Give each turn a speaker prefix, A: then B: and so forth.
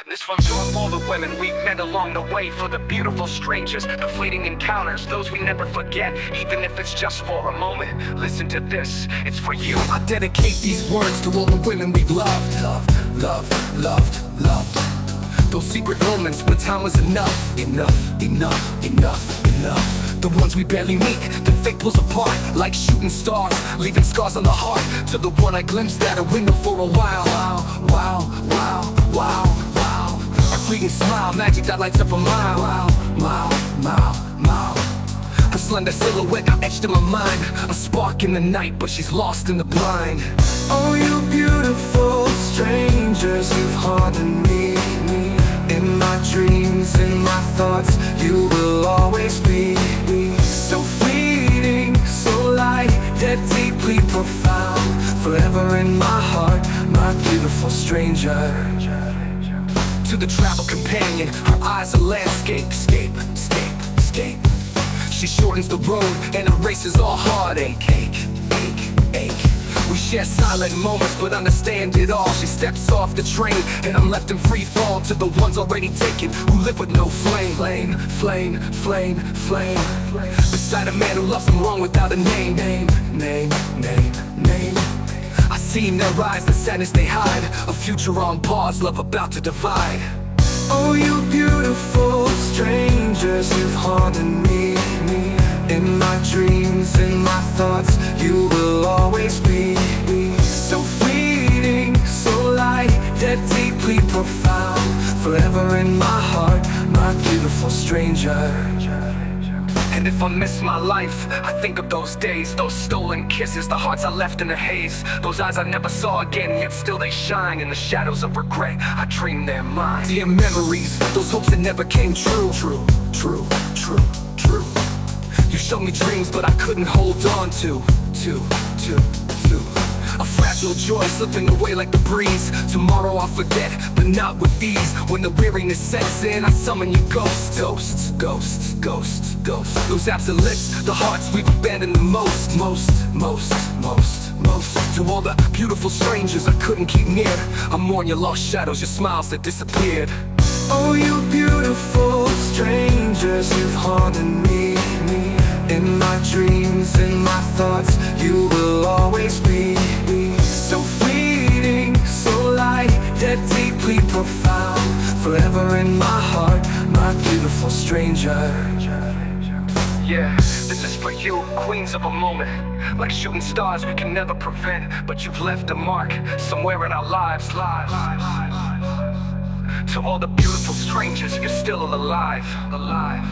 A: This one's for all the women we've met along the way, for the beautiful strangers, the fleeting encounters, those we never forget, even if it's just for a moment. Listen to this, it's for you.
B: I dedicate these words to all the women we've loved. Loved. Those secret moments when time was enough. Enough. The ones we barely meet, the fate pulls apart like shooting stars, leaving scars on the heart. To the one I glimpsed at a window for a while. Wow. A fleeting smile, magic that lights up a mile. A slender silhouette etched in my mind, a spark in the night, but she's lost in the blind. Oh, you beautiful strangers, you've haunted me. In my dreams, in my thoughts, you will always be. So fleeting, so light, yet deeply profound. Forever in my heart, my beautiful stranger. To the travel companion, her eyes a landscape. Escape. She shortens the road and erases all heartache. Ache. We share silent moments but understand it all. She steps off the train and I'm left in free fall to the ones already taken, who live with no flame. Beside a man who loves them wrong without a name. I see in their eyes the sadness they hide, a future on pause, love about to divide. Oh, you beautiful strangers, you've haunted me. In my dreams, in my thoughts, you will always be. So fleeting, so light, yet deeply profound. Forever in my heart, my beautiful stranger. And if I miss my life, I think of those days, those stolen kisses, the hearts I left in the haze, those eyes I never saw again, yet still they shine in the shadows of regret. I dream they're mine. Dear memories, those hopes that never came true. True. You showed me dreams, but I couldn't hold on to. A fragile joy slipping away like the breeze. Tomorrow I'll forget, but not with ease. When the weariness sets in, I summon you ghosts. Those absent lips, the hearts we've abandoned the most. To all the beautiful strangers I couldn't keep near, I mourn your lost shadows, your smiles that disappeared. Oh, you beautiful strangers, you've haunted me. In my dreams, in my thoughts, you will always be. So fleeting, so light, yet deeply profound. Forever in my heart, my beautiful stranger. Yeah, this is for you, queens of a moment. Like shooting stars we can never prevent, but you've left a mark somewhere in our lives. To all the beautiful strangers, you're still alive. Alive.